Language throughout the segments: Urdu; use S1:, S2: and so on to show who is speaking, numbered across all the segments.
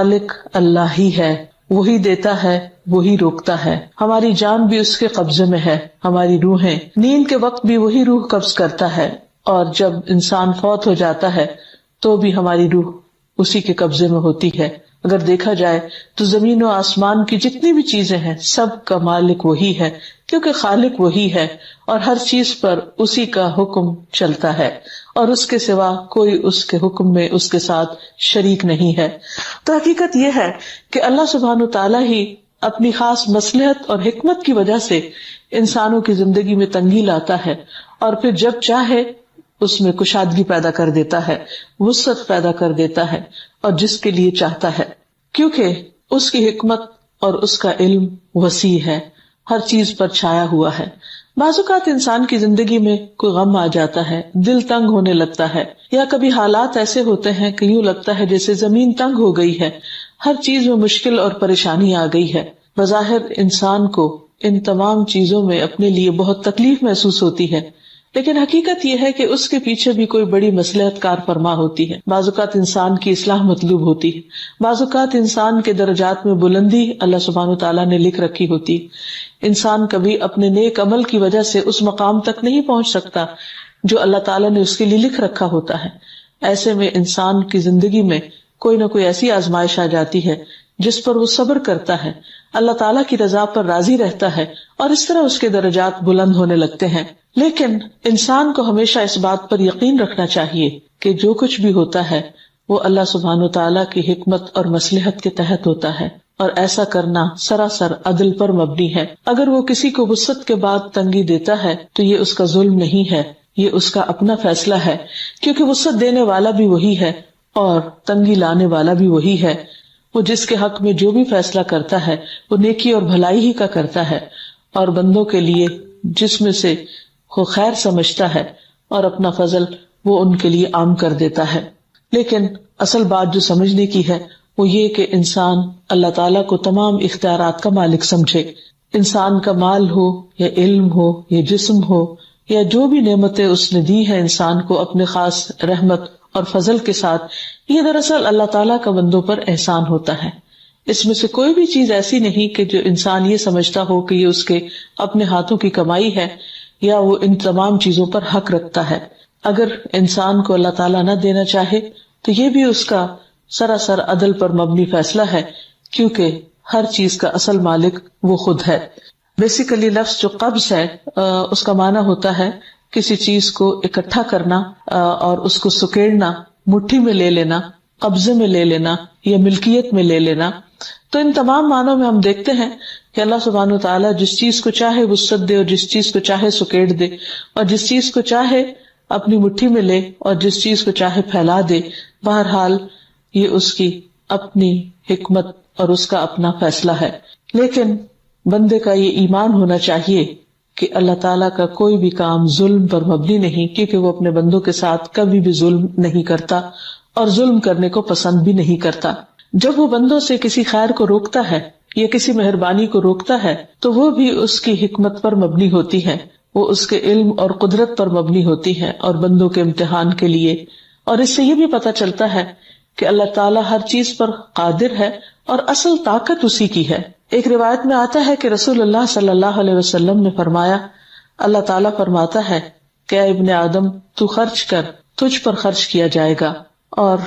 S1: مالک اللہ ہی ہے، وہی دیتا ہے، وہی روکتا ہے. ہماری جان بھی اس کے قبضے میں ہے، ہماری روحیں نیند کے وقت بھی وہی روح قبض کرتا ہے، اور جب انسان فوت ہو جاتا ہے تو بھی ہماری روح اسی کے قبضے میں ہوتی ہے. اگر دیکھا جائے تو زمین و آسمان کی جتنی بھی چیزیں ہیں سب کا مالک وہی ہے، کیونکہ خالق وہی ہے، اور ہر چیز پر اسی کا حکم چلتا ہے، اور اس کے سوا کوئی اس کے حکم میں اس کے ساتھ شریک نہیں ہے. تو حقیقت یہ ہے کہ اللہ سبحانہ تعالیٰ ہی اپنی خاص مصلحت اور حکمت کی وجہ سے انسانوں کی زندگی میں تنگی لاتا ہے، اور پھر جب چاہے اس میں کشادگی پیدا کر دیتا ہے، وسعت پیدا کر دیتا ہے، اور جس کے لیے چاہتا ہے، کیونکہ اس کی حکمت اور اس کا علم وسیع ہے، ہر چیز پر چھایا ہوا ہے. بعض اوقات انسان کی زندگی میں کوئی غم آ جاتا ہے، دل تنگ ہونے لگتا ہے، یا کبھی حالات ایسے ہوتے ہیں کہ یوں لگتا ہے جیسے زمین تنگ ہو گئی ہے، ہر چیز میں مشکل اور پریشانی آ گئی ہے. بظاہر انسان کو ان تمام چیزوں میں اپنے لیے بہت تکلیف محسوس ہوتی ہے، لیکن حقیقت یہ ہے کہ اس کے پیچھے بھی کوئی بڑی مصلحت کار فرما ہوتی ہے. بعض اوقات انسان کی اصلاح مطلوب ہوتی ہے، بعض اوقات انسان کے درجات میں بلندی اللہ سبحانہ تعالیٰ نے لکھ رکھی ہوتی. انسان کبھی اپنے نیک عمل کی وجہ سے اس مقام تک نہیں پہنچ سکتا جو اللہ تعالیٰ نے اس کے لیے لکھ رکھا ہوتا ہے. ایسے میں انسان کی زندگی میں کوئی نہ کوئی ایسی آزمائش آ جاتی ہے جس پر وہ صبر کرتا ہے، اللہ تعالیٰ کی رضا پر راضی رہتا ہے، اور اس طرح اس کے درجات بلند ہونے لگتے ہیں. لیکن انسان کو ہمیشہ اس بات پر یقین رکھنا چاہیے کہ جو کچھ بھی ہوتا ہے وہ اللہ سبحانہ تعالیٰ کی حکمت اور مصلحت کے تحت ہوتا ہے، اور ایسا کرنا سراسر عدل پر مبنی ہے. اگر وہ کسی کو وسعت کے بعد تنگی دیتا ہے تو یہ اس کا ظلم نہیں ہے، یہ اس کا اپنا فیصلہ ہے، کیونکہ وسعت دینے والا بھی وہی ہے اور تنگی لانے والا بھی وہی ہے. وہ جس کے حق میں جو بھی فیصلہ کرتا ہے وہ نیکی اور بھلائی ہی کا کرتا ہے، اور بندوں کے لیے جس میں سے وہ خیر سمجھتا ہے اور اپنا فضل وہ ان کے لیے عام کر دیتا ہے. لیکن اصل بات جو سمجھنے کی ہے وہ یہ کہ انسان اللہ تعالیٰ کو تمام اختیارات کا مالک سمجھے. انسان کا مال ہو یا علم ہو یا جسم ہو یا جو بھی نعمتیں اس نے دی ہیں انسان کو اپنے خاص رحمت اور فضل کے ساتھ، یہ دراصل اللہ تعالیٰ کا بندوں پر احسان ہوتا ہے. اس میں سے کوئی بھی چیز ایسی نہیں کہ جو انسان یہ سمجھتا ہو کہ یہ اس کے اپنے ہاتھوں کی کمائی ہے یا وہ ان تمام چیزوں پر حق رکھتا ہے. اگر انسان کو اللہ تعالیٰ نہ دینا چاہے تو یہ بھی اس کا سراسر عدل پر مبنی فیصلہ ہے، کیونکہ ہر چیز کا اصل مالک وہ خود ہے. بیسیکلی لفظ جو قبض ہے اس کا معنی ہوتا ہے کسی چیز کو اکٹھا کرنا اور اس کو سکیڑنا، مٹھی میں لے لینا، قبضے میں لے لینا یا ملکیت میں لے لینا. تو ان تمام معنوں میں ہم دیکھتے ہیں کہ اللہ سبحانہ وتعالیٰ جس چیز کو چاہے وسعت دے اور جس چیز کو چاہے سکیڑ دے، اور جس چیز کو چاہے اپنی مٹھی میں لے اور جس چیز کو چاہے پھیلا دے. بہرحال یہ اس کی اپنی حکمت اور اس کا اپنا فیصلہ ہے. لیکن بندے کا یہ ایمان ہونا چاہیے کہ اللہ تعالیٰ کا کوئی بھی کام ظلم پر مبنی نہیں، کیونکہ وہ اپنے بندوں کے ساتھ کبھی بھی ظلم نہیں کرتا اور ظلم کرنے کو پسند بھی نہیں کرتا. جب وہ بندوں سے کسی خیر کو روکتا ہے یا کسی مہربانی کو روکتا ہے تو وہ بھی اس کی حکمت پر مبنی ہوتی ہے، وہ اس کے علم اور قدرت پر مبنی ہوتی ہے اور بندوں کے امتحان کے لیے. اور اس سے یہ بھی پتہ چلتا ہے کہ اللہ تعالیٰ ہر چیز پر قادر ہے اور اصل طاقت اسی کی ہے. ایک روایت میں آتا ہے کہ رسول اللہ صلی اللہ علیہ وسلم نے فرمایا، اللہ تعالیٰ فرماتا ہے کہ اے ابن آدم تو خرچ کر، تجھ پر خرچ کیا جائے گا. اور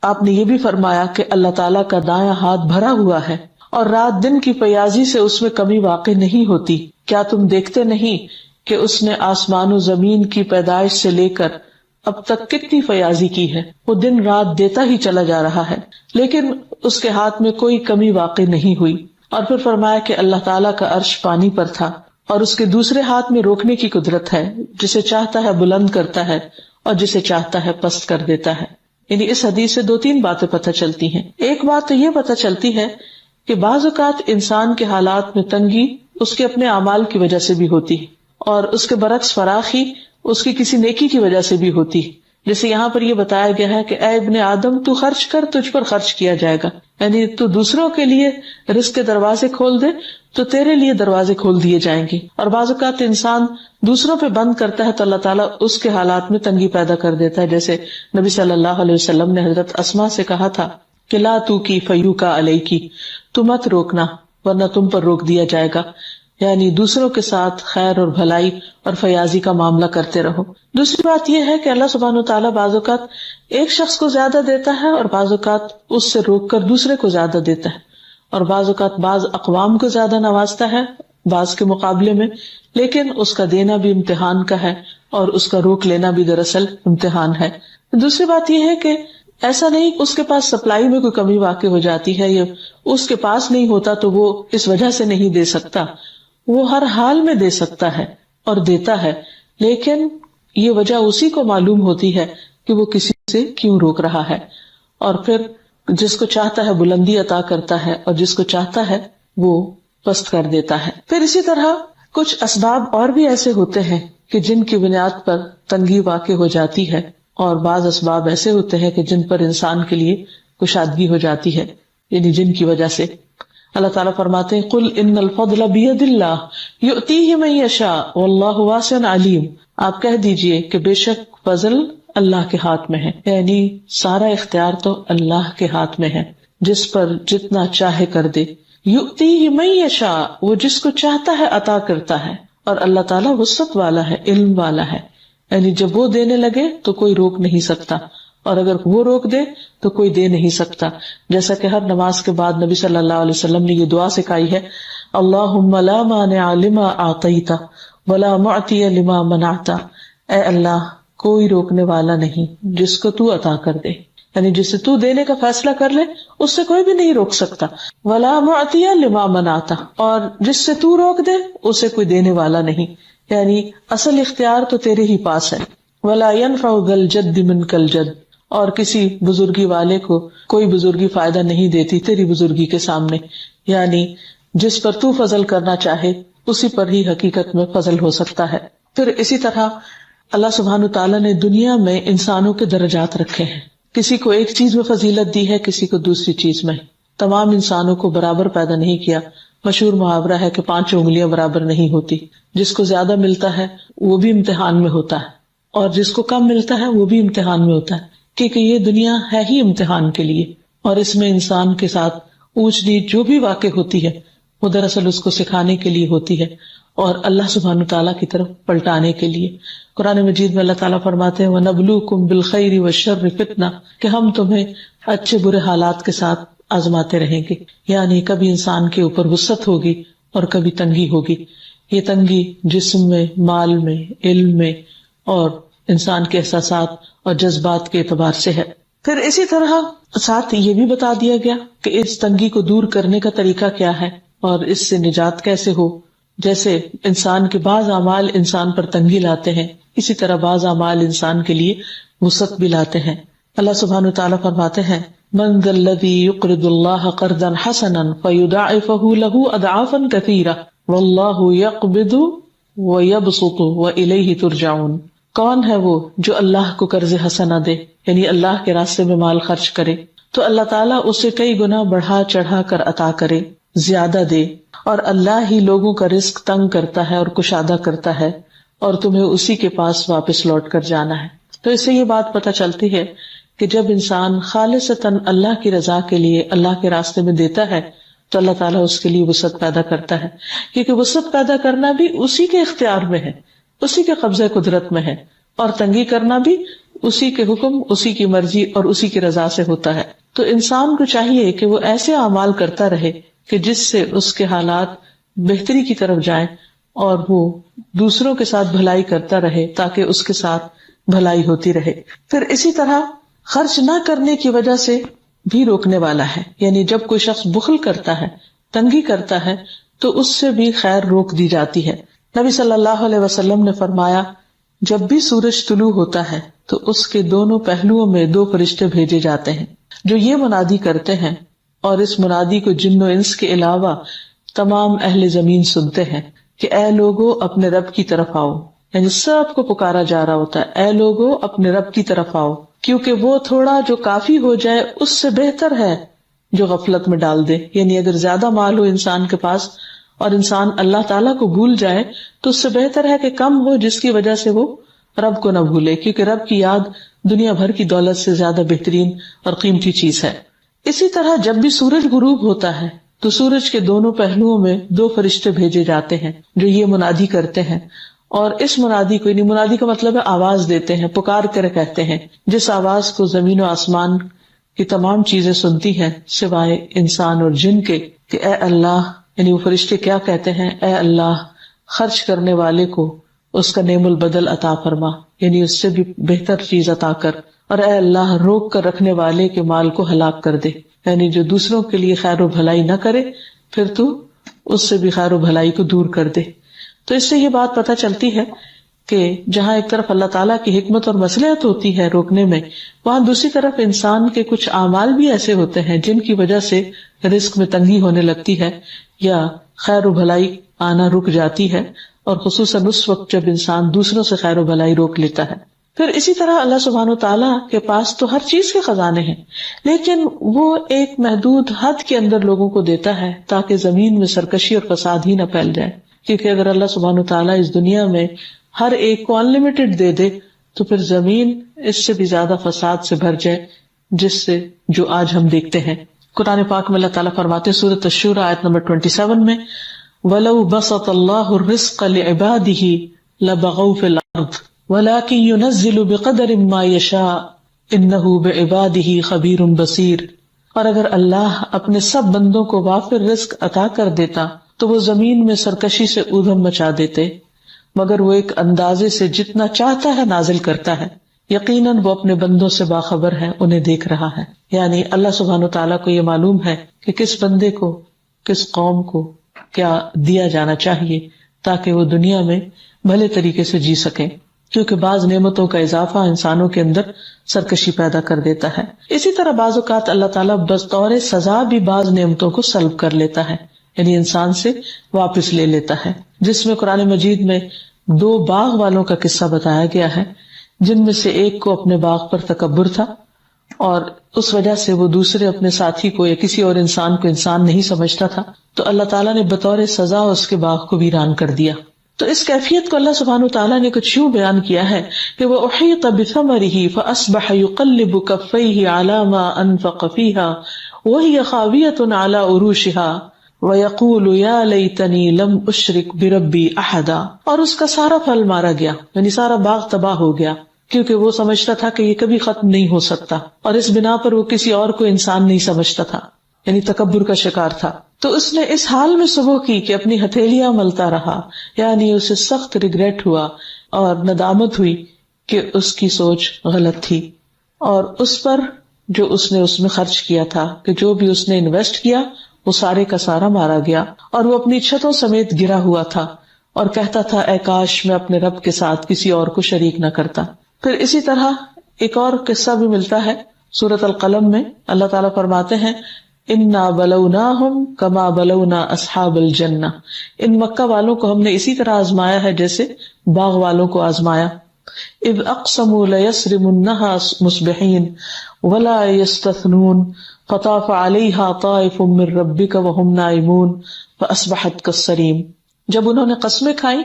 S1: آپ نے یہ بھی فرمایا کہ اللہ تعالیٰ کا دایاں ہاتھ بھرا ہوا ہے اور رات دن کی پیازی سے اس میں کمی واقع نہیں ہوتی. کیا تم دیکھتے نہیں کہ اس نے آسمان و زمین کی پیدائش سے لے کر اب تک کتنی فیاضی کی ہے، وہ دن رات دیتا ہی چلا جا رہا ہے، لیکن اس کے ہاتھ میں کوئی کمی واقع نہیں ہوئی. اور پھر فرمایا کہ اللہ تعالیٰ کا عرش پانی پر تھا اور اس کے دوسرے ہاتھ میں روکنے کی قدرت ہے، جسے چاہتا ہے بلند کرتا ہے اور جسے چاہتا ہے پست کر دیتا ہے. یعنی اس حدیث سے 2-3 باتیں پتہ چلتی ہیں. ایک بات تو یہ پتہ چلتی ہے کہ بعض اوقات انسان کے حالات میں تنگی اس کے اپنے اعمال کی وجہ سے بھی ہوتی ہے، اور اس کے برعکس فراخی اس کی کسی نیکی کی وجہ سے بھی ہوتی ہے. جیسے یہاں پر یہ بتایا گیا ہے کہ اے ابن آدم تو خرچ کر، تجھ پر خرچ کیا جائے گا. یعنی تو دوسروں کے لیے رزق کے دروازے کھول دے تو تیرے لیے دروازے کھول دیے جائیں گے. اور بعض اوقات انسان دوسروں پہ بند کرتا ہے تو اللہ تعالیٰ اس کے حالات میں تنگی پیدا کر دیتا ہے. جیسے نبی صلی اللہ علیہ وسلم نے حضرت اسماء سے کہا تھا کہ لا تو کی فیو کا علیہ کی، تو مت روکنا ورنہ تم پر روک دیا جائے گا، یعنی دوسروں کے ساتھ خیر اور بھلائی اور فیاضی کا معاملہ کرتے رہو۔ دوسری بات یہ ہے کہ اللہ سبحانہ وتعالیٰ بعض اوقات ایک شخص کو زیادہ دیتا ہے اور بعض اوقات اس سے روک کر دوسرے کو زیادہ دیتا ہے، اور بعض اوقات بعض اقوام کو زیادہ نوازتا ہے بعض کے مقابلے میں، لیکن اس کا دینا بھی امتحان کا ہے اور اس کا روک لینا بھی دراصل امتحان ہے۔ دوسری بات یہ ہے کہ ایسا نہیں اس کے پاس سپلائی میں کوئی کمی واقع ہو جاتی ہے یا اس کے پاس نہیں ہوتا تو وہ اس وجہ سے نہیں دے سکتا، وہ ہر حال میں دے سکتا ہے اور دیتا ہے، لیکن یہ وجہ اسی کو معلوم ہوتی ہے کہ وہ کسی سے کیوں روک رہا ہے، اور پھر جس کو چاہتا ہے بلندی عطا کرتا ہے اور جس کو چاہتا ہے وہ پست کر دیتا ہے۔ پھر اسی طرح کچھ اسباب اور بھی ایسے ہوتے ہیں کہ جن کی بنیاد پر تنگی واقع ہو جاتی ہے، اور بعض اسباب ایسے ہوتے ہیں کہ جن پر انسان کے لیے کشادگی ہو جاتی ہے، یعنی جن کی وجہ سے اللہ تعالیٰ فرماتے ہیں قل ان الفضل بید اللہ یؤتیہ من یشاء واللہ واسع علیم، آپ کہہ دیجئے کہ بے شک فضل اللہ کے ہاتھ میں ہے، یعنی سارا اختیار تو اللہ کے ہاتھ میں ہے، جس پر جتنا چاہے کر دے، یؤتیہ من یشاء، وہ جس کو چاہتا ہے عطا کرتا ہے، اور اللہ تعالیٰ وسعت والا ہے، علم والا ہے، یعنی جب وہ دینے لگے تو کوئی روک نہیں سکتا، اور اگر وہ روک دے تو کوئی دے نہیں سکتا، جیسا کہ ہر نماز کے بعد نبی صلی اللہ علیہ وسلم نے یہ دعا سکھائی ہے، اللہم لا مانع لما اعطیت ولا معطی لما منعت، اے اللہ کوئی روکنے والا نہیں جس کو تو عطا کر دے، یعنی جسے تو دینے کا فیصلہ کر لے اس سے کوئی بھی نہیں روک سکتا، ولا معطی لما منعت، اور جس سے تو روک دے اسے کوئی دینے والا نہیں، یعنی اصل اختیار تو تیرے ہی پاس ہے، ولا ينفع ذا الجد منک الجد، اور کسی بزرگی والے کو کوئی بزرگی فائدہ نہیں دیتی تیری بزرگی کے سامنے، یعنی جس پر تو فضل کرنا چاہے اسی پر ہی حقیقت میں فضل ہو سکتا ہے۔ پھر اسی طرح اللہ سبحانہ تعالیٰ نے دنیا میں انسانوں کے درجات رکھے ہیں، کسی کو ایک چیز میں فضیلت دی ہے، کسی کو دوسری چیز میں، تمام انسانوں کو برابر پیدا نہیں کیا۔ مشہور محاورہ ہے کہ 5 انگلیاں برابر نہیں ہوتی، جس کو زیادہ ملتا ہے وہ بھی امتحان میں ہوتا ہے اور جس کو کم ملتا ہے وہ بھی امتحان میں ہوتا ہے، کیونکہ یہ دنیا ہے ہی امتحان کے لیے، اور اس میں انسان کے ساتھ اونچ نیچ جو بھی واقع ہوتی ہے وہ دراصل اس کو سکھانے کے لیے ہوتی ہے اور اللہ سبحانہ تعالیٰ کی طرف پلٹانے کے لیے۔ قرآن مجید میں اللہ تعالیٰ فرماتے ہیں وَنَبْلُوكُمْ بِالْخَيْرِ وَالشَّرِّ فِتْنَةً، کہ ہم تمہیں اچھے برے حالات کے ساتھ آزماتے رہیں گے، یعنی کبھی انسان کے اوپر وسعت ہوگی اور کبھی تنگی ہوگی، یہ تنگی جسم میں، مال میں، علم میں اور انسان کے احساسات اور جذبات کے اعتبار سے ہے۔ پھر اسی طرح ساتھ یہ بھی بتا دیا گیا کہ اس تنگی کو دور کرنے کا طریقہ کیا ہے اور اس سے نجات کیسے ہو، جیسے انسان کے بعض اعمال انسان پر تنگی لاتے ہیں، اسی طرح بعض اعمال انسان کے لیے وسعت بھی لاتے ہیں۔ اللہ سبحانہ وتعالیٰ فرماتے ہیں من ذا الذی یقرض اللہ قرضا حسنا فیضاعفہ لہ اضعافا کثیرہ واللہ یقبض ویبسط والیہ ترجعون، کون ہے وہ جو اللہ کو قرض حسنہ دے، یعنی اللہ کے راستے میں مال خرچ کرے تو اللہ تعالیٰ اسے کئی گنا بڑھا چڑھا کر عطا کرے، زیادہ دے، اور اللہ ہی لوگوں کا رزق تنگ کرتا ہے اور کشادہ کرتا ہے، اور تمہیں اسی کے پاس واپس لوٹ کر جانا ہے۔ تو اس سے یہ بات پتہ چلتی ہے کہ جب انسان خالصتاً اللہ کی رضا کے لیے اللہ کے راستے میں دیتا ہے تو اللہ تعالیٰ اس کے لیے وسعت پیدا کرتا ہے، کیونکہ وسعت پیدا کرنا بھی اسی کے اختیار میں ہے، اسی کے قبضہ قدرت میں ہے، اور تنگی کرنا بھی اسی کے حکم، اسی کی مرضی اور اسی کی رضا سے ہوتا ہے۔ تو انسان کو چاہیے کہ وہ ایسے اعمال کرتا رہے کہ جس سے اس کے حالات بہتری کی طرف جائیں اور وہ دوسروں کے ساتھ بھلائی کرتا رہے تاکہ اس کے ساتھ بھلائی ہوتی رہے۔ پھر اسی طرح خرچ نہ کرنے کی وجہ سے بھی روکنے والا ہے، یعنی جب کوئی شخص بخل کرتا ہے، تنگی کرتا ہے تو اس سے بھی خیر روک دی جاتی ہے۔ نبی صلی اللہ علیہ وسلم نے فرمایا جب بھی سورج طلوع ہوتا ہے تو اس کے دونوں پہلوؤں میں 2 فرشتے بھیجے جاتے ہیں جو یہ منادی کرتے ہیں، اور اس منادی کو جن و انس کے علاوہ تمام اہل زمین سنتے ہیں کہ اے لوگو اپنے رب کی طرف آؤ، یعنی سب کو پکارا جا رہا ہوتا ہے اے لوگو اپنے رب کی طرف آؤ، کیونکہ وہ تھوڑا جو کافی ہو جائے اس سے بہتر ہے جو غفلت میں ڈال دے، یعنی اگر زیادہ مال ہو انسان کے پاس اور انسان اللہ تعالیٰ کو بھول جائے تو اس سے بہتر ہے کہ کم ہو جس کی وجہ سے وہ رب کو نہ بھولے، کیونکہ رب کی یاد دنیا بھر کی دولت سے زیادہ بہترین اور قیمتی چیز ہے۔ اسی طرح جب بھی سورج غروب ہوتا ہے تو سورج کے دونوں پہلوؤں میں 2 فرشتے بھیجے جاتے ہیں جو یہ منادی کرتے ہیں، اور اس منادی کو، یعنی منادی کا مطلب ہے آواز دیتے ہیں، پکار کر کہتے ہیں، جس آواز کو زمین و آسمان کی تمام چیزیں سنتی ہیں سوائے انسان اور جن کے، کہ اے اللہ، یعنی وہ فرشتے کیا کہتے ہیں، اے اللہ خرچ کرنے والے کو اس کا نعم البدل عطا فرما، یعنی اس سے بھی بہتر چیز عطا کر، اور اے اللہ روک کر رکھنے والے کے مال کو ہلاک کر دے، یعنی جو دوسروں کے لیے خیر و بھلائی نہ کرے پھر تو اس سے بھی خیر و بھلائی کو دور کر دے۔ تو اس سے یہ بات پتہ چلتی ہے کہ جہاں ایک طرف اللہ تعالیٰ کی حکمت اور مصلحت ہوتی ہے روکنے میں، وہاں دوسری طرف انسان کے کچھ اعمال بھی ایسے ہوتے ہیں جن کی وجہ سے رزق میں تنگی ہونے لگتی ہے یا خیر و بھلائی آنا رک جاتی ہے، اور خصوصاً اس وقت جب انسان دوسروں سے خیر و بھلائی روک لیتا ہے۔ پھر اسی طرح اللہ سبحانہ وتعالیٰ کے پاس تو ہر چیز کے خزانے ہیں، لیکن وہ ایک محدود حد کے اندر لوگوں کو دیتا ہے تاکہ زمین میں سرکشی اور فساد ہی نہ پھیل جائے، کیونکہ اگر اللہ سبحانہ وتعالیٰ اس دنیا میں ہر ایک کو انلمیٹڈ دے دے تو پھر زمین اس سے بھی زیادہ فساد سے بھر جائے، جس سے جو آج ہم دیکھتے ہیں۔ قرآن پاک میں اللہ تعالیٰ فرماتے سورۃ الشورى آیت نمبر 27 میں، وَلَوْ بَسَطَ اللَّهُ الرِّزْقَ لِعِبَادِهِ لَبَغَوْا فِي الْأَرْضِ وَلَكِنْ يُنَزِّلُ بِقَدَرٍ مَا يَشَاءُ إِنَّهُ بِعِبَادِهِ خَبِيرٌ بَصِيرٌ۔ اور اگر اللہ اپنے سب بندوں کو وافر رزق عطا کر دیتا تو وہ زمین میں سرکشی سے ادھم مچا دیتے، مگر وہ ایک اندازے سے جتنا چاہتا ہے نازل کرتا ہے، یقیناً وہ اپنے بندوں سے باخبر ہے، انہیں دیکھ رہا ہے۔ یعنی اللہ سبحانہ وتعالیٰ کو یہ معلوم ہے کہ کس بندے کو، کس قوم کو کیا دیا جانا چاہیے تاکہ وہ دنیا میں بھلے طریقے سے جی سکیں، کیونکہ بعض نعمتوں کا اضافہ انسانوں کے اندر سرکشی پیدا کر دیتا ہے۔ اسی طرح بعض اوقات اللہ تعالیٰ بطور سزا بھی بعض نعمتوں کو سلب کر لیتا ہے، یعنی انسان سے واپس لے لیتا ہے، جس میں قرآن مجید میں 2 باغ والوں کا قصہ بتایا گیا ہے، جن میں سے ایک کو اپنے باغ پر تکبر تھا اور اس وجہ سے وہ دوسرے اپنے ساتھی کو یا کسی اور انسان کو انسان نہیں سمجھتا تھا، تو اللہ تعالیٰ نے بطور سزا اس کے باغ کو ویران کر دیا۔ تو اس کیفیت کو اللہ سبحانہ وتعالیٰ نے کچھ یوں بیان کیا ہے کہ وَأُحِيطَ بِثَمَرِهِ فَأَصْبَحَ يُقَلِّبُ كَفَّيْهِ عَلَى مَا أَنفَقَ فِيهَا وَهِيَ خَاوِيَةٌ عَلَى عُرُوشِهَا وَيَقُولُ يَا لَيْتَنِي لَمْ أُشْرِكْ بِرَبِّي أَحَدًا۔ اور اس کا سارا پھل مارا گیا، یعنی سارا باغ تباہ ہو گیا، کیونکہ وہ سمجھتا تھا کہ یہ کبھی ختم نہیں ہو سکتا، اور اس بنا پر وہ کسی اور کو انسان نہیں سمجھتا تھا، یعنی تکبر کا شکار تھا۔ تو اس نے اس حال میں صبح کی کہ اپنی ہتھیلیاں ملتا رہا، یعنی اسے سخت ریگریٹ ہوا اور ندامت ہوئی کہ اس کی سوچ غلط تھی، اور اس پر جو اس نے اس میں خرچ کیا تھا، کہ جو بھی اس نے انویسٹ کیا وہ سارے کا سارا مارا گیا، اور وہ اپنی چھتوں سمیت گرا ہوا تھا اور کہتا تھا اے کاش میں اپنے رب کے ساتھ کسی اور کو شریک نہ کرتا۔ پھر اسی طرح ایک اور قصہ بھی ملتا ہے سورۃ القلم میں، اللہ تعالیٰ فرماتے ہیں اِنَّا بَلَوْنَاهُمْ كَمَا بَلَوْنَا أَصْحَابَ الْجَنَّةِ، ان مکہ والوں کو ہم نے اسی طرح آزمایا ہے جیسے باغ والوں کو آزمایا۔ اِذْ أَقْسَمُوا لَيَصْرِمُنَّهَا مُصْبِحِينَ وَلَا يَسْتَثْنُونَ فَطَافَ عَلَيْهَا طَائِفٌ مِّن رَّبِّكَ وَهُمْ نَائِمُونَ فَأَصْبَحَتْ كَالصَّرِيمِ۔ جب انہوں نے قسمیں کھائیں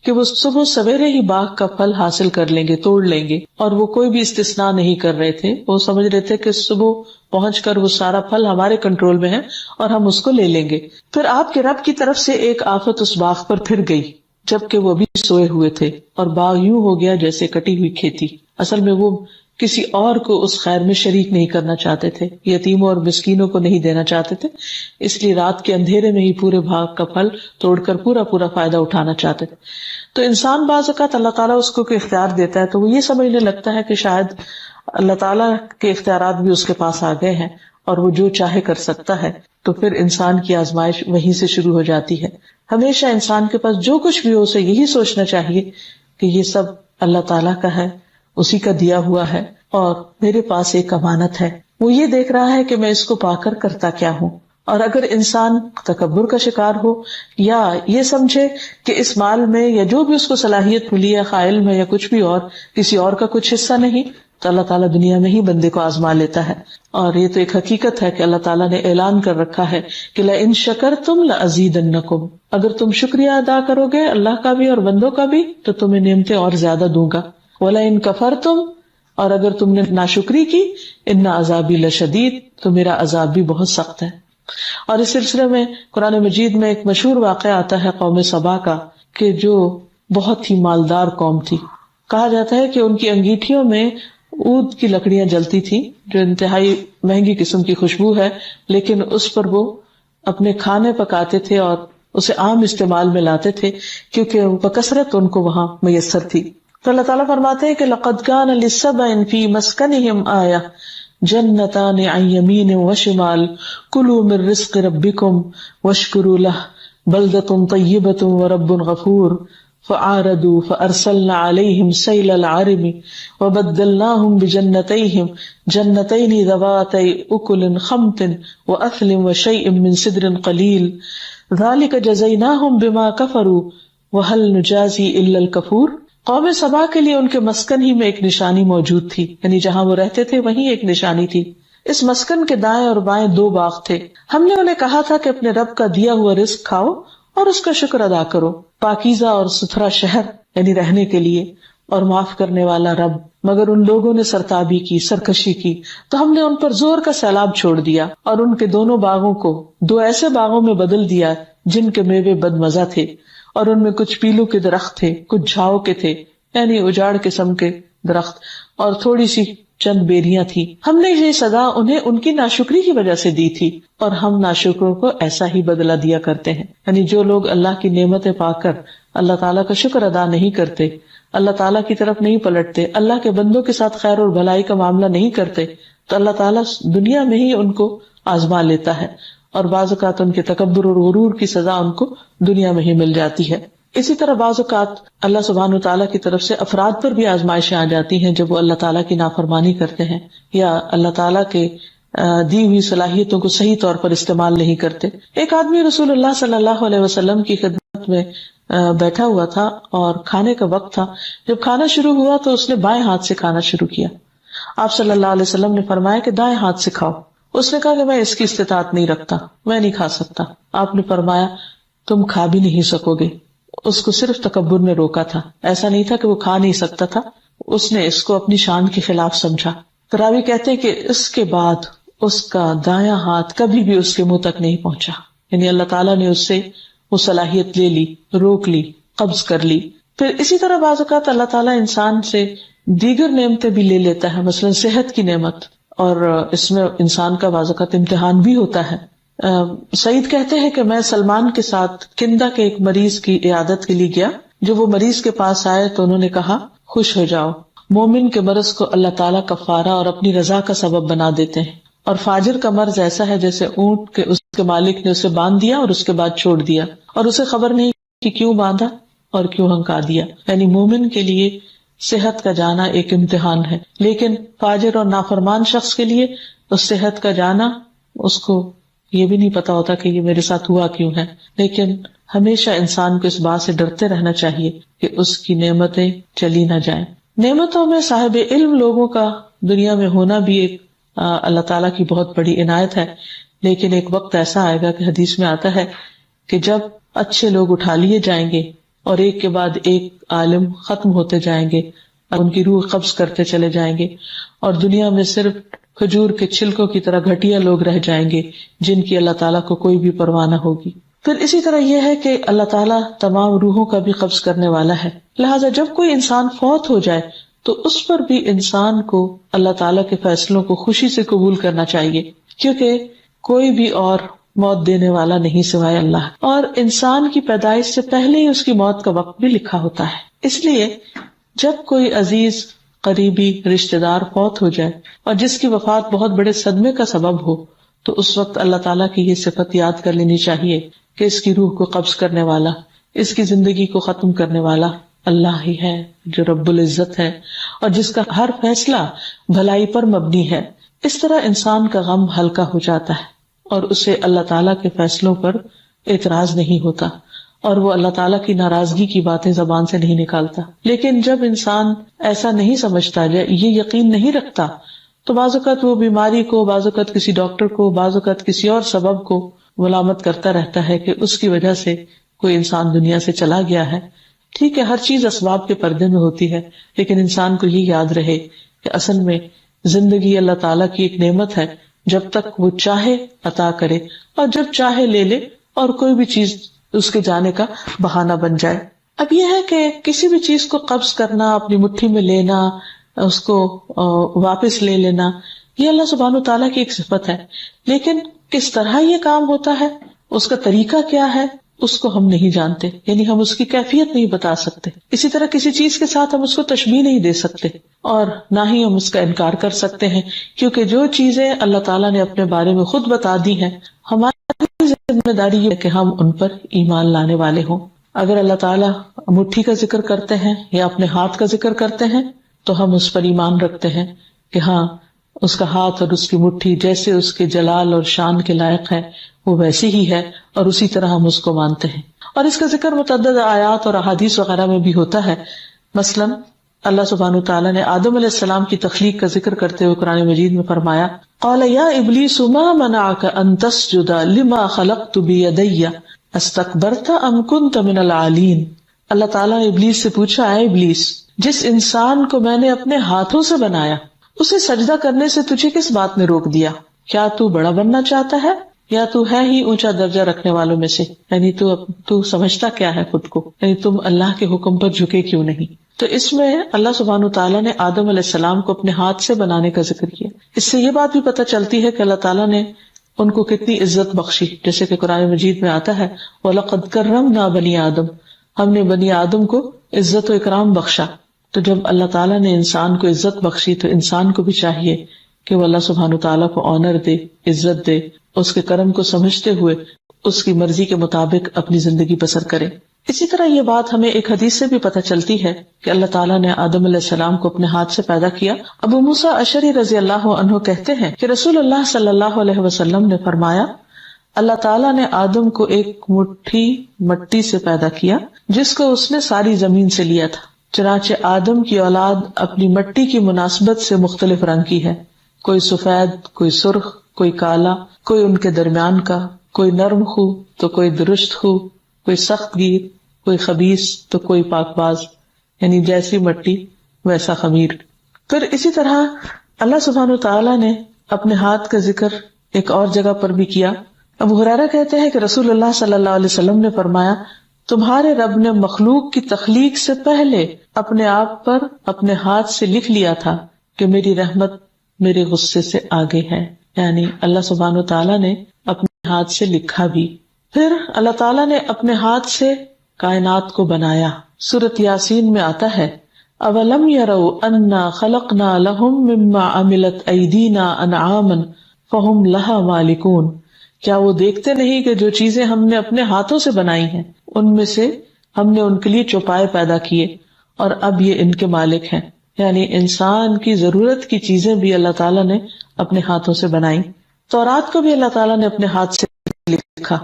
S1: کہ وہ صبح سویرے ہی باغ کا پھل حاصل کر لیں گے، توڑ لیں گے، اور وہ کوئی بھی استثناء نہیں کر رہے تھے، وہ سمجھ رہے تھے کہ صبح پہنچ کر وہ سارا پھل ہمارے کنٹرول میں ہے اور ہم اس کو لے لیں گے۔ پھر آپ کے رب کی طرف سے ایک آفت اس باغ پر پھر گئی جبکہ وہ ابھی سوئے ہوئے تھے، اور باغ یوں ہو گیا جیسے کٹی ہوئی کھیتی۔ اصل میں وہ کسی اور کو اس خیر میں شریک نہیں کرنا چاہتے تھے، یتیموں اور مسکینوں کو نہیں دینا چاہتے تھے، اس لیے رات کے اندھیرے میں ہی پورے باغ کا پھل توڑ کر پورا فائدہ اٹھانا چاہتے تھے۔ تو انسان بعض اوقات اللہ تعالیٰ اس کو کوئی اختیار دیتا ہے تو وہ یہ سمجھنے لگتا ہے کہ شاید اللہ تعالیٰ کے اختیارات بھی اس کے پاس آ گئے ہیں اور وہ جو چاہے کر سکتا ہے، تو پھر انسان کی آزمائش وہیں سے شروع ہو جاتی ہے۔ ہمیشہ انسان کے پاس جو کچھ بھی ہو اسے یہی سوچنا چاہیے کہ یہ سب اللہ تعالیٰ کا ہے، اسی کا دیا ہوا ہے، اور میرے پاس ایک امانت ہے۔ وہ یہ دیکھ رہا ہے کہ میں اس کو پا کر کرتا کیا ہوں۔ اور اگر انسان تکبر کا شکار ہو یا یہ سمجھے کہ اس مال میں یا جو بھی اس کو صلاحیت ملی ہے، خائل میں یا کچھ بھی اور، کسی اور کا کچھ حصہ نہیں، تو اللہ تعالیٰ دنیا میں ہی بندے کو آزما لیتا ہے۔ اور یہ تو ایک حقیقت ہے کہ اللہ تعالیٰ نے اعلان کر رکھا ہے کہ لَإِن شَكَرْتُمْ لَأَزِيدَنَّكُمْ، اگر تم شکریہ ادا کرو گے اللہ کا بھی اور بندوں کا بھی تو تمہیں نعمتیں اور زیادہ دوں گا۔ وَلَئِن كَفَرْتُمْ اور اگر تم نے ناشکری کی ان عذابی لشدید، تو میرا عذاب بھی بہت سخت ہے۔ اور اس سلسلے میں قرآن مجید میں ایک مشہور واقعہ آتا ہے قوم سبا کا، کہ جو بہت ہی مالدار قوم تھی۔ کہا جاتا ہے کہ ان کی انگیٹھیوں میں عود کی لکڑیاں جلتی تھی، جو انتہائی مہنگی قسم کی خوشبو ہے، لیکن اس پر وہ اپنے کھانے پکاتے تھے اور اسے عام استعمال میں لاتے تھے، کیونکہ بکثرت ان کو وہاں میسر تھی۔ تو اللہ تعالیٰ فرماتے ہیں کہ لَقَدْ كَانَ لِلسَّبْإٍ فِي مَسْكَنِهِمْ آيَةٌ جَنَّتَانِ عَنْ يَمِينٍ وَشِمَالٍ كُلُوا مِن رِّزْقِ رَبِّكُمْ وَاشْكُرُوا لَهُ بَلْدَةٌ طَيِّبَةٌ وَرَبٌّ غَفُورٌ فَعَارَضُوا فَأَرْسَلْنَا عَلَيْهِمْ سَيْلَ الْعَرِمِ وَبَدَّلْنَاهُمْ بِجَنَّتَيْهِمْ جَنَّتَيْنِ ذَوَاتَيْ أُكُلٍ خَمْطٍ وَأَثْلٍ وَشَيْءٍ مِّن سِدْرٍ قَلِيلٍ ذَلِكَ جَزَيْنَاهُمْ بِمَا كَفَرُوا وَهَلْ نُجَازِي إِلَّا الْكَفُورَ۔ قوم سبا کے لیے ان کے مسکن ہی میں ایک نشانی موجود تھی، یعنی جہاں وہ رہتے تھے وہیں ایک نشانی تھی۔ اس مسکن کے دائیں اور بائیں 2 باغ تھے۔ ہم نے انہیں کہا تھا کہ اپنے رب کا دیا ہوا رزق کھاؤ اور اس کا شکر ادا کرو۔ پاکیزہ اور ستھرا شہر یعنی رہنے کے لیے، اور معاف کرنے والا رب۔ مگر ان لوگوں نے سرتابی کی، سرکشی کی، تو ہم نے ان پر زور کا سیلاب چھوڑ دیا اور ان کے دونوں باغوں کو 2 ایسے باغوں میں بدل دیا جن کے میوے بد مزہ تھے، اور ان میں کچھ پیلو کے درخت تھے، کچھ جھاؤ کے تھے یعنی اجاڑ قسم کے درخت، اور تھوڑی سی چند بیریاں تھی۔ ہم نے یہ سزا انہیں ان کی ناشکری کی وجہ سے دی تھی، اور ہم ناشکروں کو ایسا ہی بدلہ دیا کرتے ہیں۔ یعنی جو لوگ اللہ کی نعمتیں پا کر اللہ تعالیٰ کا شکر ادا نہیں کرتے، اللہ تعالیٰ کی طرف نہیں پلٹتے، اللہ کے بندوں کے ساتھ خیر اور بھلائی کا معاملہ نہیں کرتے، تو اللہ تعالیٰ دنیا میں ہی ان کو آزما لیتا ہے، اور بعض اوقات ان کے تکبر اور غرور کی سزا ان کو دنیا میں ہی مل جاتی ہے۔ اسی طرح بعض اوقات اللہ سبحانہ وتعالیٰ کی طرف سے افراد پر بھی آزمائشیں آ جاتی ہیں جب وہ اللہ تعالیٰ کی نافرمانی کرتے ہیں یا اللہ تعالیٰ کے دی ہوئی صلاحیتوں کو صحیح طور پر استعمال نہیں کرتے۔ ایک آدمی رسول اللہ صلی اللہ علیہ وسلم کی خدمت میں بیٹھا ہوا تھا اور کھانے کا وقت تھا۔ جب کھانا شروع ہوا تو اس نے بائیں ہاتھ سے کھانا شروع کیا۔ آپ صلی اللہ علیہ وسلم نے فرمایا کہ دائیں ہاتھ سے کھاؤ۔ اس نے کہا کہ میں اس کی استطاعت نہیں رکھتا، میں نہیں کھا سکتا۔ آپ نے فرمایا تم کھا بھی نہیں سکو گے۔ اس کو صرف تکبر نے روکا تھا، ایسا نہیں تھا کہ وہ کھا نہیں سکتا تھا، اس نے اس کو اپنی شان کے خلاف سمجھا۔ راوی کہتے ہیں کہ اس کے بعد اس کا دایاں ہاتھ کبھی بھی اس کے منہ تک نہیں پہنچا، یعنی اللہ تعالیٰ نے اس سے وہ صلاحیت لے لی، روک لی، قبض کر لی۔ پھر اسی طرح بعض اوقات اللہ تعالیٰ انسان سے دیگر نعمتیں بھی لے لیتا ہے، مثلا صحت کی نعمت، اور اس میں انسان کا بعض اوقات امتحان بھی ہوتا ہے۔ سعید کہتے ہیں کہ میں سلمان کے ساتھ کندا کے ایک مریض کی عیادت کے لیے گیا۔ جب وہ مریض کے پاس آئے تو انہوں نے کہا خوش ہو جاؤ، مومن کے مرض کو اللہ تعالیٰ کفارہ اور اپنی رضا کا سبب بنا دیتے ہیں، اور فاجر کا مرض ایسا ہے جیسے اونٹ کے اس کے مالک نے اسے باندھ دیا اور اس کے بعد چھوڑ دیا، اور اسے خبر نہیں کہ کیوں باندھا اور کیوں ہنکا دیا۔ یعنی مومن کے لیے صحت کا جانا ایک امتحان ہے، لیکن فاجر اور نافرمان شخص کے لیے اس صحت کا جانا، اس کو یہ بھی نہیں پتا ہوتا کہ یہ میرے ساتھ ہوا کیوں ہے۔ لیکن ہمیشہ انسان کو اس بات سے ڈرتے رہنا چاہیے کہ اس کی نعمتیں چلی نہ جائیں۔ نعمتوں میں صاحب علم لوگوں کا دنیا میں ہونا بھی ایک اللہ تعالیٰ کی بہت بڑی عنایت ہے، لیکن ایک وقت ایسا آئے گا کہ حدیث میں آتا ہے کہ جب اچھے لوگ اٹھا لیے جائیں گے اور ایک کے بعد ایک عالم ختم ہوتے جائیں گے، ان کی روح قبض کرتے چلے جائیں گے، اور دنیا میں صرف کھجور کے چھلکوں کی طرح گھٹیا لوگ رہ جائیں گے جن کی اللہ تعالیٰ کو کوئی بھی پرواہ نہ ہوگی۔ پھر اسی طرح یہ ہے کہ اللہ تعالیٰ تمام روحوں کا بھی قبض کرنے والا ہے، لہٰذا جب کوئی انسان فوت ہو جائے تو اس پر بھی انسان کو اللہ تعالیٰ کے فیصلوں کو خوشی سے قبول کرنا چاہیے، کیونکہ کوئی بھی اور موت دینے والا نہیں سوائے اللہ، اور انسان کی پیدائش سے پہلے ہی اس کی موت کا وقت بھی لکھا ہوتا ہے۔ اس لیے جب کوئی عزیز قریبی رشتہ دار فوت ہو جائے اور جس کی وفات بہت بڑے صدمے کا سبب ہو، تو اس وقت اللہ تعالیٰ کی یہ صفت یاد کر لینی چاہیے کہ اس کی روح کو قبض کرنے والا، اس کی زندگی کو ختم کرنے والا اللہ ہی ہے جو رب العزت ہے، اور جس کا ہر فیصلہ بھلائی پر مبنی ہے۔ اس طرح انسان کا غم ہلکا ہو جاتا ہے اور اسے اللہ تعالیٰ کے فیصلوں پر اعتراض نہیں ہوتا، اور وہ اللہ تعالیٰ کی ناراضگی کی باتیں زبان سے نہیں نکالتا۔ لیکن جب انسان ایسا نہیں سمجھتا، یہ یقین نہیں رکھتا، تو بعض اوقات وہ بیماری کو، بعض اوقات کسی ڈاکٹر کو، بعض اوقات کسی اور سبب کو ملامت کرتا رہتا ہے کہ اس کی وجہ سے کوئی انسان دنیا سے چلا گیا ہے۔ ٹھیک ہے، ہر چیز اسباب کے پردے میں ہوتی ہے، لیکن انسان کو یہ یاد رہے کہ اصل میں زندگی اللہ تعالیٰ کی ایک نعمت ہے، جب تک وہ چاہے عطا کرے اور جب چاہے لے لے، اور کوئی بھی چیز اس کے جانے کا بہانہ بن جائے۔ اب یہ ہے کہ کسی بھی چیز کو قبض کرنا، اپنی مٹھی میں لینا، اس کو واپس لے لینا، یہ اللہ سبحانہ تعالیٰ کی ایک صفت ہے، لیکن کس طرح یہ کام ہوتا ہے، اس کا طریقہ کیا ہے، اس کو ہم نہیں جانتے، یعنی ہم اس کی کیفیت نہیں بتا سکتے۔ اسی طرح کسی چیز کے ساتھ ہم اس کو تشبیہ نہیں دے سکتے، اور نہ ہی ہم اس کا انکار کر سکتے ہیں، کیونکہ جو چیزیں اللہ تعالیٰ نے اپنے بارے میں خود بتا دی ہیں، ہماری ذمہ داری یہ ہے کہ ہم ان پر ایمان لانے والے ہوں۔ اگر اللہ تعالیٰ مٹھی کا ذکر کرتے ہیں یا اپنے ہاتھ کا ذکر کرتے ہیں تو ہم اس پر ایمان رکھتے ہیں کہ ہاں، اس کا ہاتھ اور اس کی مٹھی جیسے اس کے جلال اور شان کے لائق ہے وہ ویسی ہی ہے، اور اسی طرح ہم اس کو مانتے ہیں۔ اور اس کا ذکر متعدد آیات اور احادیث وغیرہ میں بھی ہوتا ہے۔ مثلا اللہ سبحانہ تعالیٰ نے آدم علیہ السلام کی تخلیق کا ذکر کرتے ہوئے قرآن مجید میں فرمایا، قال یا ابلیس ما منعک ان تسجد لما خلقت بیدی استکبرت ام کنت من العالین۔ اللہ تعالیٰ نے ابلیس سے پوچھا، اے ابلیس، جس انسان کو میں نے اپنے ہاتھوں سے بنایا اسے سجدہ کرنے سے تجھے کس بات نے روک دیا؟ کیا تو بڑا بننا چاہتا ہے یا تو ہے ہی اونچا درجہ رکھنے والوں میں سے؟ یعنی تو سمجھتا کیا ہے خود کو، یعنی تم اللہ کے حکم پر جھکے کیوں نہیں؟ تو اس میں اللہ سبحانہ تعالیٰ نے آدم علیہ السلام کو اپنے ہاتھ سے بنانے کا ذکر کیا۔ اس سے یہ بات بھی پتہ چلتی ہے کہ اللہ تعالیٰ نے ان کو کتنی عزت بخشی، جیسے کہ قرآن مجید میں آتا ہے، وَلَقَدْ كَرَّمْنَا بَنِي آدم، ہم نے بنی آدم کو عزت و اکرام بخشا۔ تو جب اللہ تعالیٰ نے انسان کو عزت بخشی تو انسان کو بھی چاہیے کہ وہ اللہ سبحانہ تعالیٰ کو آنر دے، عزت دے، اس کے کرم کو سمجھتے ہوئے اس کی مرضی کے مطابق اپنی زندگی بسر کرے۔ اسی طرح یہ بات ہمیں ایک حدیث سے بھی پتہ چلتی ہے کہ اللہ تعالیٰ نے آدم علیہ السلام کو اپنے ہاتھ سے پیدا کیا۔ ابو موسیٰ اشعری رضی اللہ عنہ کہتے ہیں کہ رسول اللہ صلی اللہ علیہ وسلم نے فرمایا، اللہ تعالیٰ نے آدم کو ایک مٹھی مٹی سے پیدا کیا جس کو اس نے ساری زمین سے لیا تھا، چنانچہ آدم کی اولاد اپنی مٹی کی مناسبت سے مختلف رنگ کی ہے، کوئی سفید، کوئی سرخ، کوئی کالا، کوئی ان کے درمیان کا، کوئی نرم خو تو کوئی درست خو، کوئی سخت گیر، کوئی خبیث تو کوئی پاک باز، یعنی جیسی مٹی ویسا خمیر۔ پھر اسی طرح اللہ سبحانہ تعالیٰ نے اپنے ہاتھ کا ذکر ایک اور جگہ پر بھی کیا۔ ابو ہریرہ کہتے ہیں کہ رسول اللہ صلی اللہ علیہ وسلم نے فرمایا، تمہارے رب نے مخلوق کی تخلیق سے پہلے اپنے آپ پر اپنے ہاتھ سے لکھ لیا تھا کہ میری رحمت میرے غصے سے آگے ہے، یعنی اللہ سبحانہ تعالیٰ نے اپنے ہاتھ سے لکھا بھی۔ پھر اللہ تعالیٰ نے اپنے ہاتھ سے کائنات کو بنایا۔ سورۃ یاسین میں آتا ہے، اولم یروا انا خلقنا لهم مما عملت ایدینا انعاما فهم لها مالکون، کیا وہ دیکھتے نہیں کہ جو چیزیں ہم نے اپنے ہاتھوں سے بنائی ہیں ان میں سے ہم نے ان کے لیے چوپائے پیدا کیے اور اب یہ ان کے مالک ہیں۔ یعنی انسان کی ضرورت کی چیزیں بھی اللہ تعالیٰ نے اپنے ہاتھوں سے بنائی۔ تورات کو بھی اللہ تعالیٰ نے اپنے ہاتھ سے لکھا،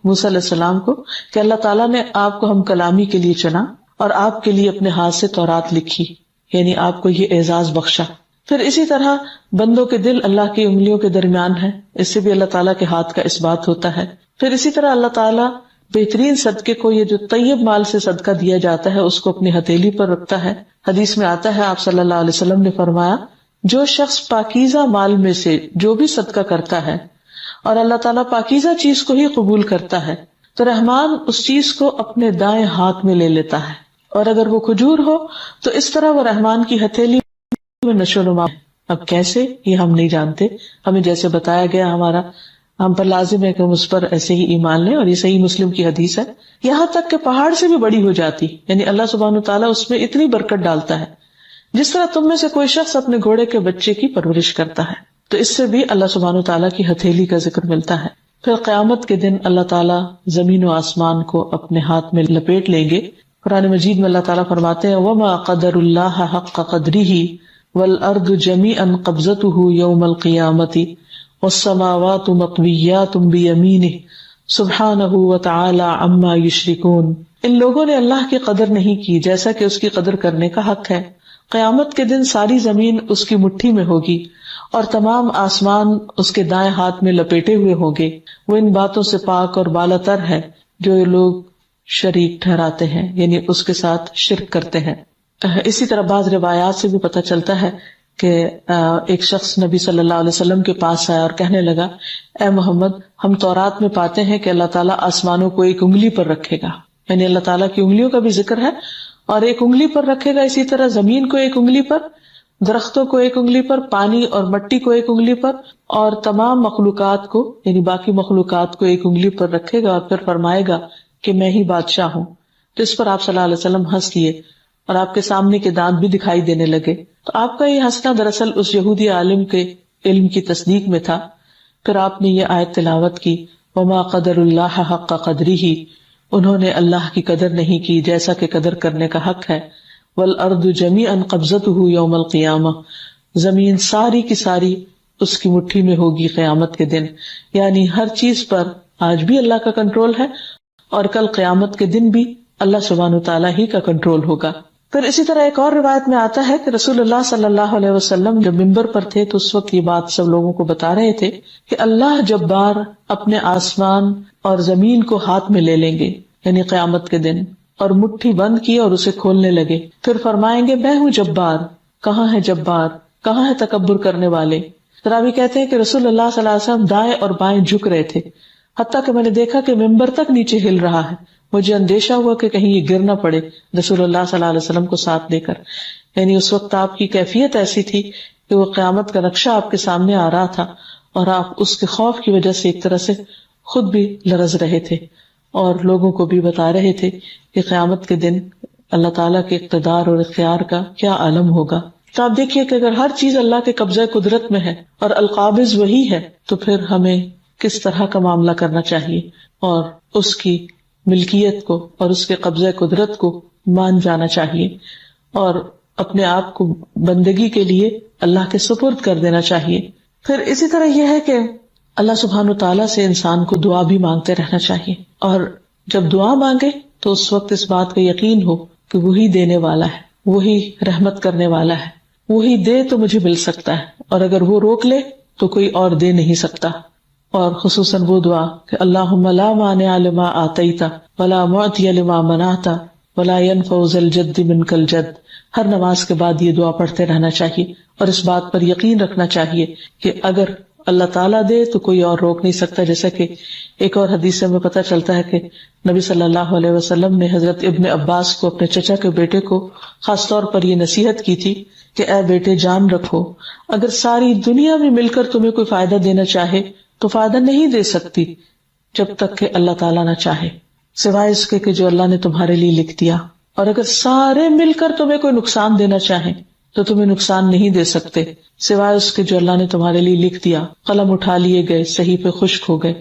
S1: موسیٰ علیہ السلام کو، کہ اللہ تعالیٰ نے آپ کو ہم کلامی کے لیے چنا اور آپ کے لیے اپنے ہاتھ سے تورات لکھی، یعنی آپ کو یہ اعزاز بخشا۔ پھر اسی طرح بندوں کے دل اللہ کی انگلیوں کے درمیان ہیں، اس سے بھی اللہ تعالیٰ کے ہاتھ کا اس بات ہوتا ہے۔ پھر اسی طرح اللہ تعالیٰ بہترین صدقے کو، یہ جو طیب مال سے صدقہ دیا جاتا ہے، اس کو اپنی ہتھیلی پر رکھتا ہے۔ حدیث میں آتا ہے، آپ صلی اللہ علیہ وسلم نے فرمایا، جو شخص پاکیزہ مال میں سے جو بھی صدقہ کرتا ہے اور اللہ تعالیٰ پاکیزہ چیز کو ہی قبول کرتا ہے تو رحمان اس چیز کو اپنے دائیں ہاتھ میں لے لیتا ہے، اور اگر وہ کھجور ہو تو اس طرح وہ رحمان کی ہتھیلی میں نشو نما۔ اب کیسے، یہ ہم نہیں جانتے، ہمیں جیسے بتایا گیا ہم پر لازم ہے کہ ہم اس پر ایسے ہی ایمان لیں، اور یہ صحیح مسلم کی حدیث ہے۔ یہاں تک کہ پہاڑ سے بھی بڑی ہو جاتی، یعنی اللہ سبحانہ تعالیٰ اس میں اتنی برکت ڈالتا ہے، جس طرح تم میں سے کوئی شخص اپنے گھوڑے کے بچے کی پرورش کرتا ہے، تو اس سے بھی اللہ سبحانہ تعالیٰ کی ہتھیلی کا ذکر ملتا ہے۔ پھر قیامت کے دن اللہ تعالیٰ زمین و آسمان کو اپنے ہاتھ میں لپیٹ لیں گے۔ قرآن مجید میں اللہ تعالیٰ فرماتے ہیں، وَمَا قَدَرُ اللَّهَ حَقَّ قَدْرِهِ وَالْأَرْضُ جَمِيعًا قَبْضَتُهُ يَوْمَ الْقِيَامَةِ وَالسَّمَاوَاتُ مَطْوِيَّاتٌ بِيَمِينِهِ سُبْحَانَهُ وَتَعَالَى عَمَّا يُشْرِكُونَ۔ ان لوگوں نے اللہ کی قدر نہیں کی جیسا کہ اس کی قدر کرنے کا حق ہے۔ قیامت کے دن ساری زمین اس کی مٹھی میں ہوگی اور تمام آسمان اس کے دائیں ہاتھ میں لپیٹے ہوئے ہوں گے۔ وہ ان باتوں سے پاک اور بالا تر ہے جو لوگ شریک ٹھہراتے ہیں، یعنی اس کے ساتھ شرک کرتے ہیں۔ اسی طرح بعض روایات سے بھی پتہ چلتا ہے کہ ایک شخص نبی صلی اللہ علیہ وسلم کے پاس آیا اور کہنے لگا، اے محمد، ہم تورات میں پاتے ہیں کہ اللہ تعالیٰ آسمانوں کو ایک انگلی پر رکھے گا، یعنی اللہ تعالیٰ کی انگلیوں کا بھی ذکر ہے، اور ایک انگلی پر رکھے گا، اسی طرح زمین کو ایک انگلی پر، درختوں کو ایک انگلی پر، پانی اور مٹی کو ایک انگلی پر، اور تمام مخلوقات کو یعنی باقی مخلوقات کو ایک انگلی پر رکھے گا، اور پھر فرمائے گا کہ میں ہی بادشاہ ہوں۔ تو اس پر آپ صلی اللہ علیہ وسلم ہنس دیے اور آپ کے سامنے کے دانت بھی دکھائی دینے لگے۔ تو آپ کا یہ ہنسنا دراصل اس یہودی عالم کے علم کی تصدیق میں تھا۔ پھر آپ نے یہ آیت تلاوت کی، وما قدر اللہ حق قدرہ، انہوں نے اللہ کی قدر نہیں کی جیسا کہ قدر کرنے کا حق ہے۔ والارض جمیعا قبضتہ یوم القیامہ، زمین ساری کی ساری اس کی مٹھی میں ہوگی قیامت کے دن، یعنی ہر چیز پر آج بھی اللہ کا کنٹرول ہے، اور کل قیامت کے دن بھی اللہ سبحانہ تعالیٰ ہی کا کنٹرول ہوگا۔ پھر اسی طرح ایک اور روایت میں آتا ہے کہ رسول اللہ صلی اللہ علیہ وسلم جب ممبر پر تھے تو اس وقت یہ بات سب لوگوں کو بتا رہے تھے کہ اللہ جبار اپنے آسمان اور زمین کو ہاتھ میں لے لیں گے، یعنی قیامت کے دن، اور مٹھی بند کی اور اسے کھولنے لگے، پھر فرمائیں گے میں ہوں جبار، کہاں ہے جبار، کہاں ہے تکبر کرنے والے۔ راوی کہتے ہیں کہ رسول اللہ صلی اللہ علیہ وسلم دائیں اور بائیں جھک رہے تھے، حتیٰ کہ میں نے دیکھا کہ ممبر تک نیچے ہل رہا ہے، مجھے اندیشہ ہوا کہ کہیں یہ گر نہ پڑے رسول اللہ صلی اللہ علیہ وسلم کو ساتھ لے کر۔ یعنی اس وقت آپ کی کیفیت ایسی تھی کہ وہ قیامت کا نقشہ آپ کے سامنے آ رہا تھا، اور آپ اس کے خوف کی وجہ سے ایک طرح سے خود بھی لرز رہے تھے، اور لوگوں کو بھی بتا رہے تھے کہ قیامت کے دن اللہ تعالیٰ کے اقتدار اور اختیار کا کیا عالم ہوگا۔ تو آپ دیکھیے کہ اگر ہر چیز اللہ کے قبضہ قدرت میں ہے اور القابض وہی ہے، تو پھر ہمیں کس طرح کا معاملہ کرنا چاہیے، اور اس کی ملکیت کو اور اس کے قبضہ قدرت کو مان جانا چاہیے، اور اپنے آپ کو بندگی کے لیے اللہ کے سپرد کر دینا چاہیے۔ پھر اسی طرح یہ ہے کہ اللہ سبحانہ تعالیٰ سے انسان کو دعا بھی مانگتے رہنا چاہیے، اور جب دعا مانگے تو اس وقت اس بات کا یقین ہو کہ وہی دینے والا ہے، وہی رحمت کرنے والا ہے، وہی دے تو مجھے مل سکتا ہے، اور اگر وہ روک لے تو کوئی اور دے نہیں سکتا۔ اور خصوصاً وہ دعا کہ اللہم لا مانع لما آتیت ولا معطی لما منعت ولا ينفع ذا الجد منک الجد، ہر نماز کے بعد یہ دعا پڑھتے رہنا چاہیے، اور اس بات پر یقین رکھنا چاہیے کہ اگر اللہ تعالیٰ دے تو کوئی اور روک نہیں سکتا۔ جیسا کہ ایک اور حدیث سے ہمیں پتہ چلتا ہے کہ نبی صلی اللہ علیہ وسلم نے حضرت ابن عباس کو، اپنے چچا کے بیٹے کو خاص طور پر یہ نصیحت کی تھی کہ اے بیٹے جان رکھو، اگر ساری دنیا بھی مل کر تمہیں کوئی فائدہ دینا چاہے تو فائدہ نہیں دے سکتی جب تک کہ اللہ تعالیٰ نہ چاہے، سوائے اس کے کہ جو اللہ نے تمہارے لیے لکھ دیا، اور اگر سارے مل کر تمہیں کوئی نقصان دینا چاہیں تو تمہیں نقصان نہیں دے سکتے سوائے اس کے جو اللہ نے تمہارے لیے لکھ دیا۔ قلم اٹھا لیے گئے، صحیفے خشک ہو گئے۔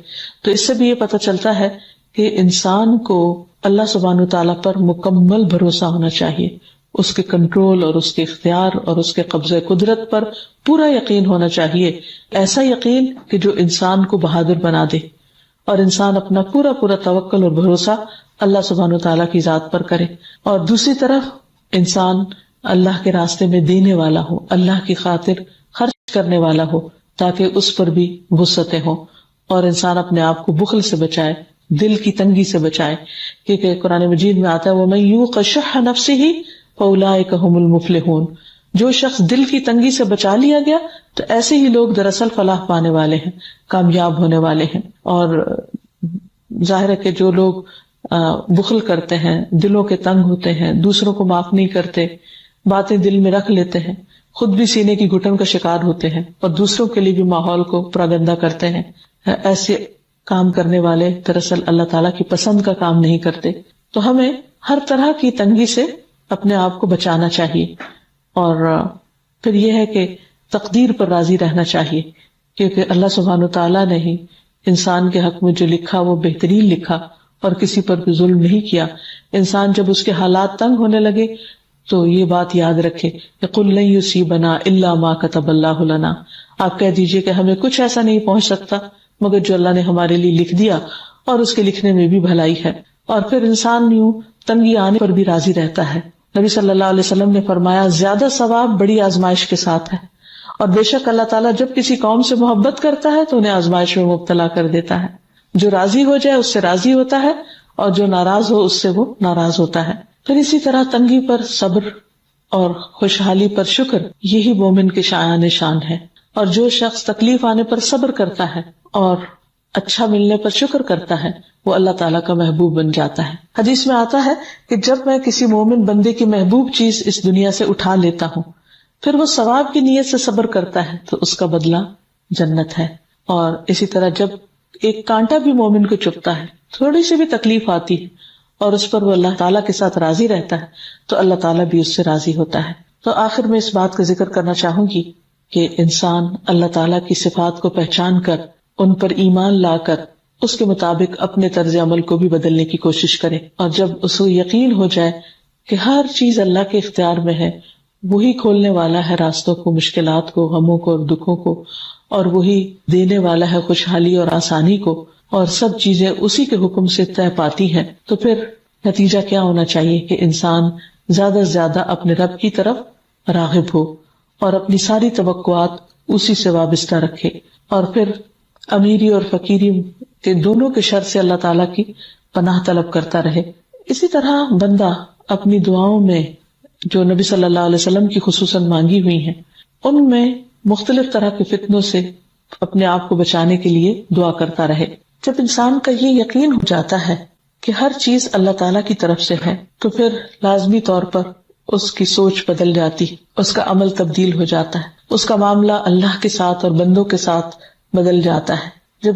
S1: تو اس سے بھی یہ پتہ چلتا ہے کہ انسان کو اللہ سبحانہ تعالیٰ پر مکمل بھروسہ ہونا چاہیے، اس کے کنٹرول اور اس کے اختیار اور اس کے قبضہ قدرت پر پورا یقین ہونا چاہیے، ایسا یقین کہ جو انسان کو بہادر بنا دے، اور انسان اپنا پورا پورا توکل اور بھروسہ اللہ سبحانہ تعالیٰ کی ذات پر کرے، اور دوسری طرف انسان اللہ کے راستے میں دینے والا ہو، اللہ کی خاطر خرچ کرنے والا ہو، تاکہ اس پر بھی وسعتیں ہوں، اور انسان اپنے آپ کو بخل سے بچائے، دل کی تنگی سے بچائے، کیونکہ قرآن مجید میں آتا ہے وَمَن يُوقَ شُحَّ نَفْسِهِ فَأُولَٰئِكَ هُمُ الْمُفْلِحُونَ، جو شخص دل کی تنگی سے بچا لیا گیا تو ایسے ہی لوگ دراصل فلاح پانے والے ہیں، کامیاب ہونے والے ہیں۔ اور ظاہر ہے کہ جو لوگ بخل کرتے ہیں، دلوں کے تنگ ہوتے ہیں، دوسروں کو معاف نہیں کرتے، باتیں دل میں رکھ لیتے ہیں، خود بھی سینے کی گھٹن کا شکار ہوتے ہیں اور دوسروں کے لیے بھی ماحول کو پراگندہ کرتے ہیں، ایسے کام کرنے والے دراصل اللہ تعالیٰ کی پسند کا کام نہیں کرتے۔ تو ہمیں ہر طرح کی تنگی سے اپنے آپ کو بچانا چاہیے، اور پھر یہ ہے کہ تقدیر پر راضی رہنا چاہیے، کیونکہ اللہ سبحانہ تعالیٰ نے ہی انسان کے حق میں جو لکھا وہ بہترین لکھا، اور کسی پر بھی ظلم نہیں کیا۔ انسان جب اس کے حالات تنگ ہونے لگے تو یہ بات یاد رکھے کہ قُلْ لَن يُصِيبَنَا إِلَّا مَا كَتَبَ اللَّهُ لَنَا، آپ کہہ دیجئے کہ ہمیں کچھ ایسا نہیں پہنچ سکتا مگر جو اللہ نے ہمارے لیے لکھ دیا، اور اس کے لکھنے میں بھی بھلائی ہے۔ اور پھر انسان یوں تنگی آنے پر بھی راضی رہتا ہے۔ نبی صلی اللہ علیہ وسلم نے فرمایا زیادہ ثواب بڑی آزمائش کے ساتھ ہے، اور بے شک اللہ تعالیٰ جب کسی قوم سے محبت کرتا ہے تو انہیں آزمائش میں مبتلا کر دیتا ہے، جو راضی ہو جائے اس سے راضی ہوتا ہے، اور جو ناراض ہو اس سے وہ ناراض ہوتا ہے۔ پھر اسی طرح تنگی پر صبر اور خوشحالی پر شکر، یہی مومن کے شایان شان ہے. اور جو شخص تکلیف آنے پر صبر کرتا ہے اور اچھا ملنے پر شکر کرتا ہے، وہ اللہ تعالیٰ کا محبوب بن جاتا ہے. حدیث میں آتا ہے کہ جب میں کسی مومن بندے کی محبوب چیز اس دنیا سے اٹھا لیتا ہوں، پھر وہ ثواب کی نیت سے صبر کرتا ہے تو اس کا بدلہ جنت ہے. اور اسی طرح جب ایک کانٹا بھی مومن کو چبھتا ہے، تھوڑی سی بھی تکلیف آتی ہے اور اس پر وہ اللہ تعالیٰ کے ساتھ راضی رہتا ہے تو اللہ تعالیٰ بھی اس سے راضی ہوتا ہے. تو آخر میں اس بات کا ذکر کرنا چاہوں گی کہ انسان اللہ تعالیٰ کی صفات کو پہچان کر ان پر ایمان لا کر اس کے مطابق اپنے طرز عمل کو بھی بدلنے کی کوشش کرے. اور جب اس کو یقین ہو جائے کہ ہر چیز اللہ کے اختیار میں ہے، وہی کھولنے والا ہے راستوں کو، مشکلات کو، غموں کو اور دکھوں کو، اور وہی دینے والا ہے خوشحالی اور آسانی کو، اور سب چیزیں اسی کے حکم سے طے پاتی ہیں، تو پھر نتیجہ کیا ہونا چاہیے کہ انسان زیادہ سے زیادہ اپنے رب کی طرف راغب ہو اور اپنی ساری توقعات اسی سے وابستہ رکھے، اور پھر امیری اور فقیری کے دونوں کے شر سے اللہ تعالیٰ کی پناہ طلب کرتا رہے. اسی طرح بندہ اپنی دعاؤں میں جو نبی صلی اللہ علیہ وسلم کی خصوصاً مانگی ہوئی ہیں، ان میں مختلف طرح کے فتنوں سے اپنے آپ کو بچانے کے لیے دعا کرتا رہے. جب انسان کا یہ یقین ہو جاتا ہے کہ ہر چیز اللہ تعالیٰ کی طرف سے ہے تو پھر لازمی طور پر اس کی سوچ بدل جاتی، اس کا عمل تبدیل ہو جاتا ہے، اس کا معاملہ اللہ کے ساتھ اور بندوں کے ساتھ بدل جاتا ہے. جب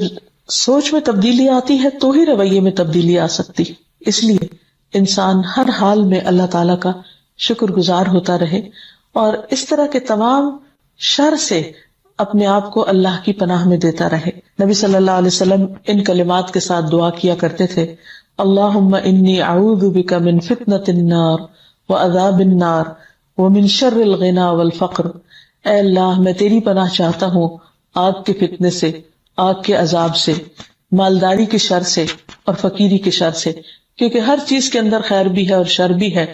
S1: سوچ میں تبدیلی آتی ہے تو ہی رویے میں تبدیلی آ سکتی. اس لیے انسان ہر حال میں اللہ تعالیٰ کا شکر گزار ہوتا رہے اور اس طرح کے تمام شر سے اپنے آپ کو اللہ کی پناہ میں دیتا رہے. نبی صلی اللہ علیہ وسلم ان کلمات کے ساتھ دعا کیا کرتے تھے: اللہم انی اعوذ بک من فتنة النار وعذاب النار ومن شر الغنا والفقر. اے اللہ، میں تیری پناہ چاہتا ہوں آگ کے فتنے سے، آگ کے عذاب سے، مالداری کے شر سے اور فقیری کے شر سے، کیونکہ ہر چیز کے اندر خیر بھی ہے اور شر بھی ہے،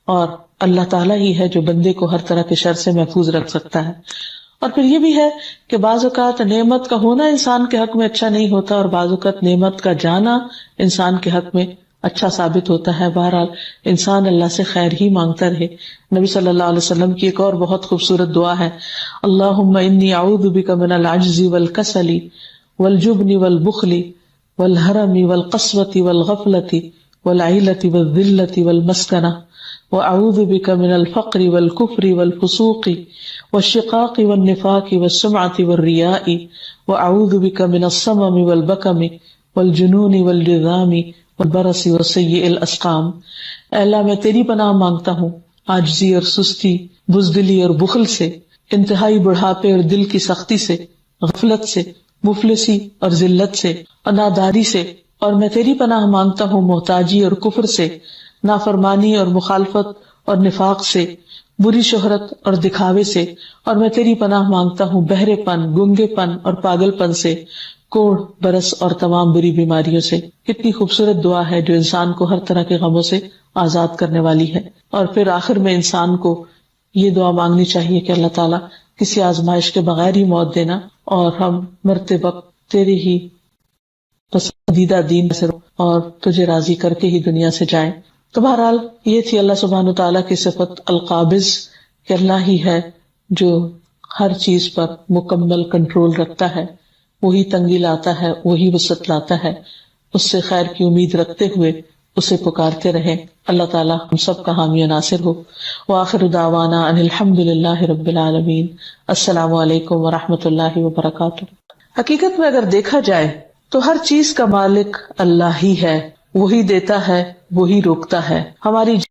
S1: اور اللہ تعالیٰ ہی ہے جو بندے کو ہر طرح کے شر سے محفوظ رکھ سکتا ہے. اور پھر یہ بھی ہے کہ بعض اوقات نعمت کا ہونا انسان کے حق میں اچھا نہیں ہوتا، اور بعض اوقات نعمت کا جانا انسان کے حق میں اچھا ثابت ہوتا ہے. بہرحال انسان اللہ سے خیر ہی مانگتا رہے. نبی صلی اللہ علیہ وسلم کی ایک اور بہت خوبصورت دعا ہے: اللہم انی اعوذ بک من العجز والکسل والجبن والبخل والحرم والقسوۃ والغفلۃ والعیلۃ والذلۃ والمسکنہ واعوذ بک من الفقر والکفر والفسوق والشقاق والنفاق والسمعۃ والریاء واعوذ بک من الصمم والبکم والجنون والجذام والبرص وسیء الاسقام. اے اللہ، میں تیری پناہ مانگتا ہوں عاجزی اور سستی، بزدلی اور بخل سے، انتہائی بڑھاپے اور دل کی سختی سے، غفلت سے، مفلسی اور ذلت سے اور ناداری سے، اور میں تیری پناہ مانگتا ہوں محتاجی اور کفر سے، نافرمانی اور مخالفت اور نفاق سے، بری شہرت اور دکھاوے سے، اور میں تیری پناہ مانگتا ہوں بہرے پن، گنگے پن اور پاگل پن سے، کوڑ، برس اور تمام بری بیماریوں سے. کتنی خوبصورت دعا ہے جو انسان کو ہر طرح کے غموں سے آزاد کرنے والی ہے. اور پھر آخر میں انسان کو یہ دعا مانگنی چاہیے کہ اللہ تعالیٰ کسی آزمائش کے بغیر ہی موت دینا، اور ہم مرتے وقت تیرے ہی پسندیدہ دین سے اور تجھے راضی کر کے ہی دنیا سے جائیں. تو بہرحال یہ تھی اللہ سبحانہ تعالیٰ کی صفت القابض، کہ اللہ ہی ہے جو ہر چیز پر مکمل کنٹرول رکھتا ہے، وہی تنگی لاتا ہے، وہی وسعت لاتا ہے. اس سے خیر کی امید رکھتے ہوئے اسے پکارتے رہیں. اللہ تعالیٰ ہم سب کا حامی و ناصر ہو. وآخر دعوانا ان الحمد للہ رب العالمین. السلام علیکم ورحمۃ اللہ وبرکاتہ. حقیقت میں اگر دیکھا جائے تو ہر چیز کا مالک اللہ ہی ہے، وہی دیتا ہے، وہی روکتا ہے. ہماری